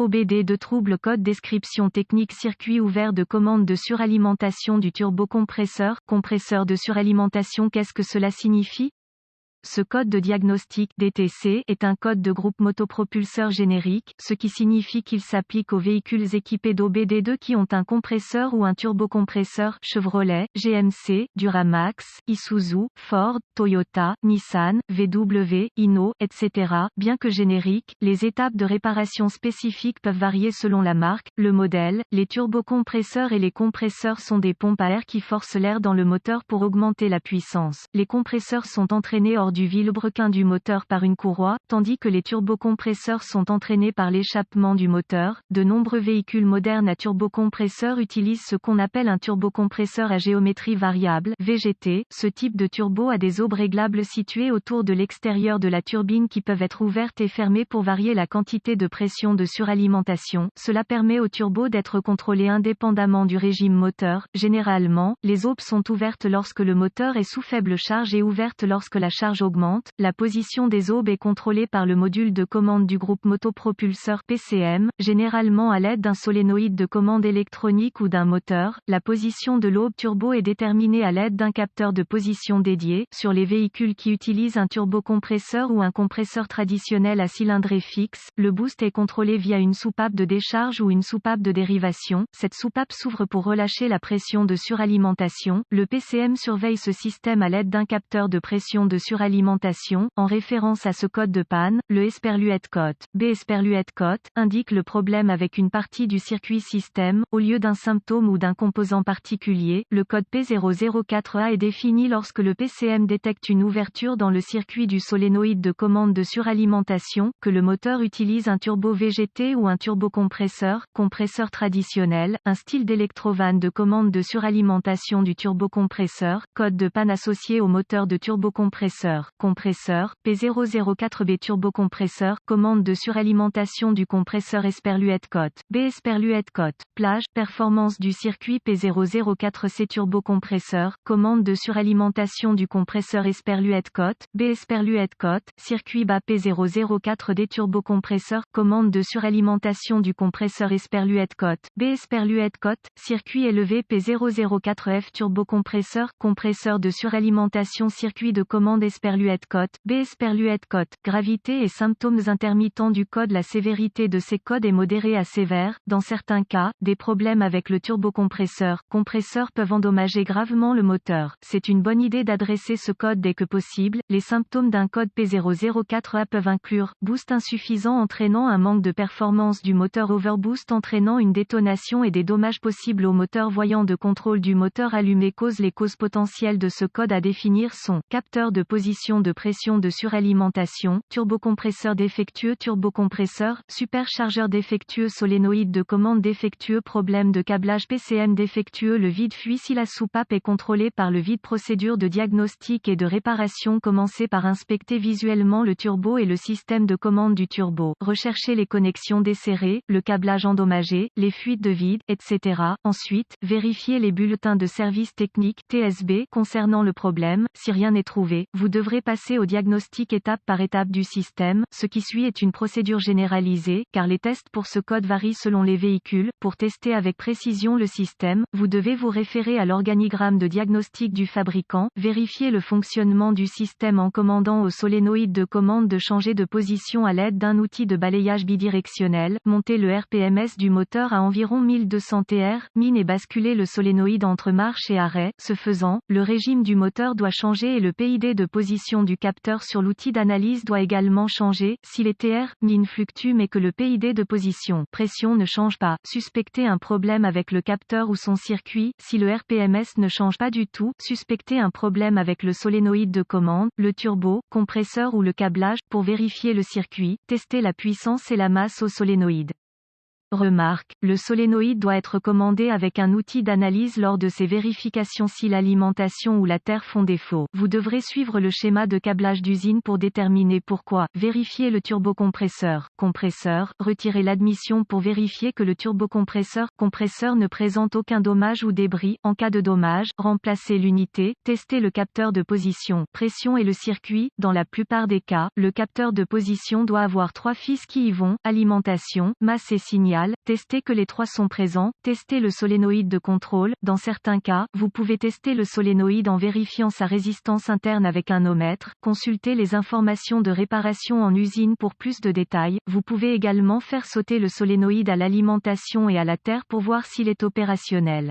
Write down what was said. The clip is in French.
OBD2 trouble code description technique circuit ouvert de commande de suralimentation du turbocompresseur, compresseur de suralimentation. Qu'est-ce que cela signifie? Ce code de diagnostic DTC est un code de groupe motopropulseur générique, ce qui signifie qu'il s'applique aux véhicules équipés d'OBD2 qui ont un compresseur ou un turbocompresseur Chevrolet, GMC, Duramax, Isuzu, Ford, Toyota, Nissan, VW, Hino, etc. Bien que génériques, les étapes de réparation spécifiques peuvent varier selon la marque, le modèle. Les turbocompresseurs et les compresseurs sont des pompes à air qui forcent l'air dans le moteur pour augmenter la puissance. Les compresseurs sont entraînés hors du vilebrequin du moteur par une courroie, tandis que les turbocompresseurs sont entraînés par l'échappement du moteur. De nombreux véhicules modernes à turbocompresseur utilisent ce qu'on appelle un turbocompresseur à géométrie variable, VGT. Ce type de turbo a des aubes réglables situées autour de l'extérieur de la turbine qui peuvent être ouvertes et fermées pour varier la quantité de pression de suralimentation. Cela permet au turbo d'être contrôlé indépendamment du régime moteur. Généralement, les aubes sont ouvertes lorsque le moteur est sous faible charge et ouvertes lorsque la charge augmente. La position des aubes est contrôlée par le module de commande du groupe motopropulseur PCM, généralement à l'aide d'un solénoïde de commande électronique ou d'un moteur. La position de l'aube turbo est déterminée à l'aide d'un capteur de position dédié. Sur les véhicules qui utilisent un turbocompresseur ou un compresseur traditionnel à cylindrée fixe, le boost est contrôlé via une soupape de décharge ou une soupape de dérivation. Cette soupape s'ouvre pour relâcher la pression de suralimentation. Le PCM surveille ce système à l'aide d'un capteur de pression de suralimentation. En référence à ce code de panne, le Esperluette code B-Esperluette code indique le problème avec une partie du circuit système, au lieu d'un symptôme ou d'un composant particulier. Le code P004A est défini lorsque le PCM détecte une ouverture dans le circuit du solénoïde de commande de suralimentation, que le moteur utilise un turbo VGT ou un turbocompresseur, compresseur traditionnel, un style d'électrovanne de commande de suralimentation du turbocompresseur, code de panne associé au moteur de turbocompresseur. Compresseur, P004B turbocompresseur, commande de suralimentation du compresseur Esperluette code B Esperluette code, plage, performance du circuit P004C turbocompresseur, commande de suralimentation du compresseur Esperluette code B Esperluette code, circuit bas P004D turbocompresseur, commande de suralimentation du compresseur Esperluette code B Esperluette code, circuit élevé P004F turbocompresseur, compresseur de suralimentation circuit de commande Esperluette code B Esperluette code, gravité et symptômes intermittents du code. La sévérité de ces codes est modérée à sévère. Dans certains cas, des problèmes avec le turbocompresseur peuvent endommager gravement le moteur. C'est une bonne idée d'adresser ce code dès que possible. Les symptômes d'un code P004A peuvent inclure boost insuffisant entraînant un manque de performance du moteur, overboost entraînant une détonation et des dommages possibles au moteur, voyant de contrôle du moteur allumé. Les causes potentielles de ce code à définir sont capteur de position de pression de suralimentation, turbocompresseur défectueux, turbocompresseur, superchargeur défectueux, solénoïde de commande défectueux, problème de câblage PCM défectueux. Le vide fuit si la soupape est contrôlée par le vide. Procédure de diagnostic et de réparation. Commencez par inspecter visuellement le turbo et le système de commande du turbo. Recherchez les connexions desserrées, le câblage endommagé, les fuites de vide, etc. Ensuite, vérifiez les bulletins de service technique TSB concernant le problème. Si rien n'est trouvé, vous devrez passer au diagnostic étape par étape du système. Ce qui suit est une procédure généralisée, car les tests pour ce code varient selon les véhicules. Pour tester avec précision le système, vous devez vous référer à l'organigramme de diagnostic du fabricant, vérifier le fonctionnement du système en commandant au solénoïde de commande de changer de position à l'aide d'un outil de balayage bidirectionnel, monter le RPMS du moteur à environ 1200 TR, min et basculer le solénoïde entre marche et arrêt. Ce faisant, le régime du moteur doit changer et le PID de position du capteur sur l'outil d'analyse doit également changer. Si les TR, min fluctuent mais que le PID de position, pression ne change pas, suspectez un problème avec le capteur ou son circuit. Si le RPMS ne change pas du tout, suspectez un problème avec le solénoïde de commande, le turbo, compresseur ou le câblage. Pour vérifier le circuit, testez la puissance et la masse au solénoïde. Remarque, le solénoïde doit être commandé avec un outil d'analyse lors de ces vérifications si l'alimentation ou la terre font défaut. Vous devrez suivre le schéma de câblage d'usine pour déterminer pourquoi. Vérifier le turbocompresseur. Compresseur, retirez l'admission pour vérifier que le turbocompresseur compresseur ne présente aucun dommage ou débris. En cas de dommage, remplacez l'unité. Testez le capteur de position, pression et le circuit. Dans la plupart des cas, le capteur de position doit avoir 3 fils qui y vont, alimentation, masse et signal. Testez que les 3 sont présents. Testez le solénoïde de contrôle. Dans certains cas, vous pouvez tester le solénoïde en vérifiant sa résistance interne avec un ohmètre. Consultez les informations de réparation en usine pour plus de détails. Vous pouvez également faire sauter le solénoïde à l'alimentation et à la terre pour voir s'il est opérationnel.